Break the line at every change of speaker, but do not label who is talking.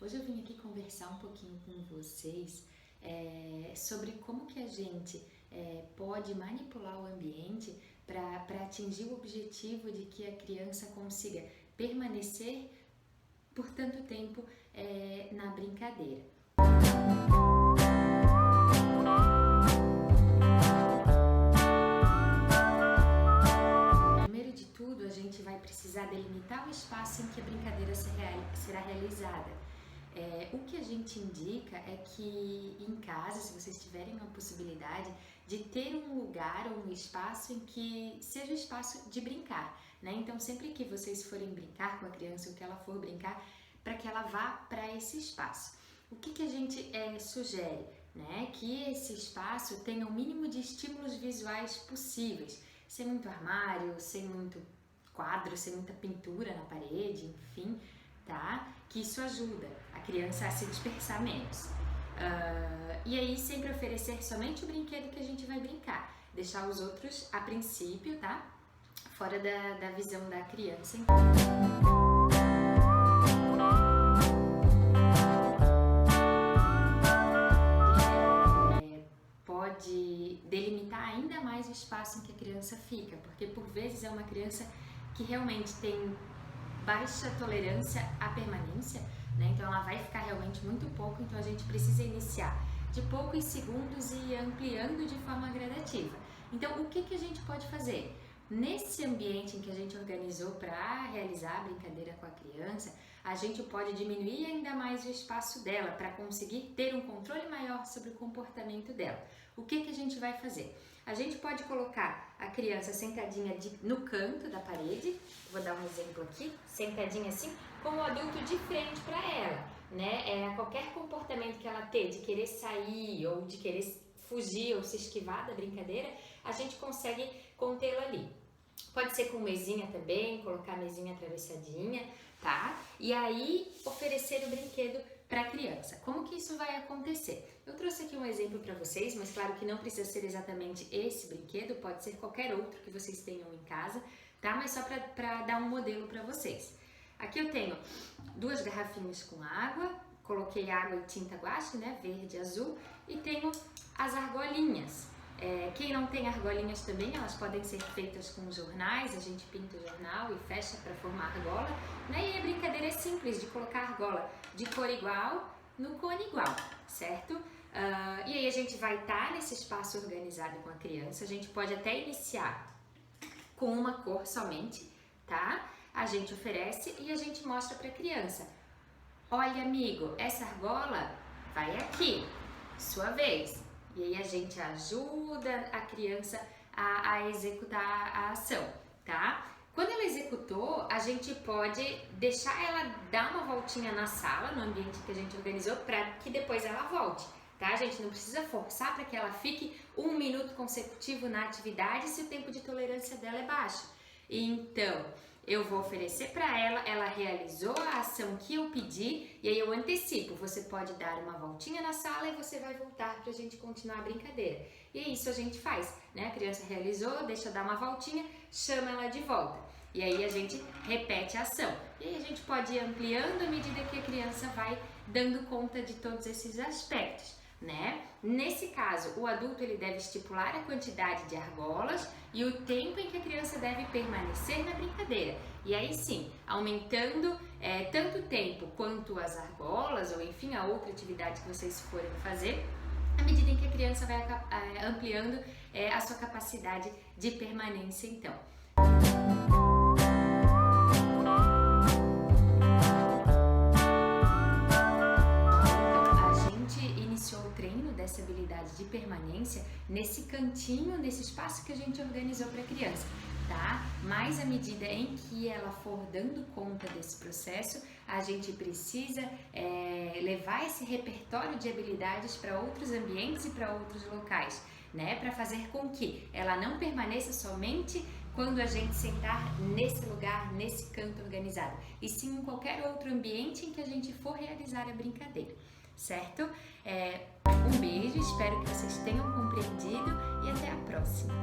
Hoje eu vim aqui conversar um pouquinho com vocês sobre como que a gente pode manipular o ambiente para atingir o objetivo de que a criança consiga permanecer por tanto tempo na brincadeira. Primeiro de tudo, a gente vai precisar delimitar o espaço em que a brincadeira será realizada. O que a gente indica é que em casa, se vocês tiverem a possibilidade de ter um lugar ou um espaço em que seja o espaço de brincar, né? Então, sempre que vocês forem brincar com a criança, ou que ela for brincar, para que ela vá para esse espaço. O que a gente sugere? Né? Que esse espaço tenha o mínimo de estímulos visuais possíveis, sem muito armário, sem muito quadro, sem muita pintura na parede, enfim, tá? Que isso ajuda a criança a se dispersar menos. E aí sempre oferecer somente o brinquedo que a gente vai brincar, deixar os outros a princípio, tá? Fora da visão da criança. Pode delimitar ainda mais o espaço em que a criança fica, porque por vezes é uma criança que realmente tem baixa tolerância à permanência, né? Então ela vai ficar realmente muito pouco, então a gente precisa iniciar de poucos segundos e ir ampliando de forma gradativa. Então o que a gente pode fazer? Nesse ambiente em que a gente organizou para realizar a brincadeira com a criança, a gente pode diminuir ainda mais o espaço dela para conseguir ter um controle maior sobre o comportamento dela. O que a gente vai fazer? A gente pode colocar a criança sentadinha no canto da parede, vou dar um exemplo aqui, sentadinha assim, com o adulto de frente para ela, né? Qualquer comportamento que ela ter de querer sair ou de querer fugir ou se esquivar da brincadeira, a gente consegue contê-la ali. Pode ser com mesinha também, colocar a mesinha atravessadinha, tá? E aí oferecer o brinquedo para a criança. Como que isso vai acontecer? Eu trouxe aqui um exemplo para vocês, mas claro que não precisa ser exatamente esse brinquedo, pode ser qualquer outro que vocês tenham em casa, tá? Mas só para dar um modelo para vocês. Aqui eu tenho 2 garrafinhas com água, coloquei água e tinta guache, né? Verde e azul, e tenho as argolinhas. Quem não tem argolinhas também, elas podem ser feitas com jornais, a gente pinta o jornal e fecha para formar argola, né? E a brincadeira é simples, de colocar argola de cor igual no cone igual, certo? E aí a gente vai estar nesse espaço organizado com a criança, a gente pode até iniciar com uma cor somente, tá? A gente oferece e a gente mostra para a criança. Olha, amigo, essa argola vai aqui, sua vez. E aí a gente ajuda a criança a executar a ação, tá? Quando ela executou, a gente pode deixar ela dar uma voltinha na sala, no ambiente que a gente organizou, para que depois ela volte, tá? A gente não precisa forçar para que ela fique 1 minuto consecutivo na atividade se o tempo de tolerância dela é baixo. Então, eu vou oferecer para ela, ela realizou a ação que eu pedi e aí eu antecipo, você pode dar uma voltinha na sala e você vai voltar para a gente continuar a brincadeira. E é isso a gente faz, né? A criança realizou, deixa eu dar uma voltinha, chama ela de volta. E aí a gente repete a ação. E aí a gente pode ir ampliando à medida que a criança vai dando conta de todos esses aspectos, né? Nesse caso, o adulto ele deve estipular a quantidade de argolas e o tempo em que a criança deve permanecer na brincadeira. E aí sim, aumentando tanto o tempo quanto as argolas ou enfim a outra atividade que vocês forem fazer, à medida em que a criança vai ampliando a sua capacidade de permanência então. Dessa habilidade de permanência nesse cantinho, nesse espaço que a gente organizou para a criança, tá? Mas à medida em que ela for dando conta desse processo, a gente precisa levar esse repertório de habilidades para outros ambientes e para outros locais, né? Para fazer com que ela não permaneça somente quando a gente sentar nesse lugar, nesse canto organizado, e sim em qualquer outro ambiente em que a gente for realizar a brincadeira, certo? Um beijo, espero que vocês tenham compreendido e até a próxima!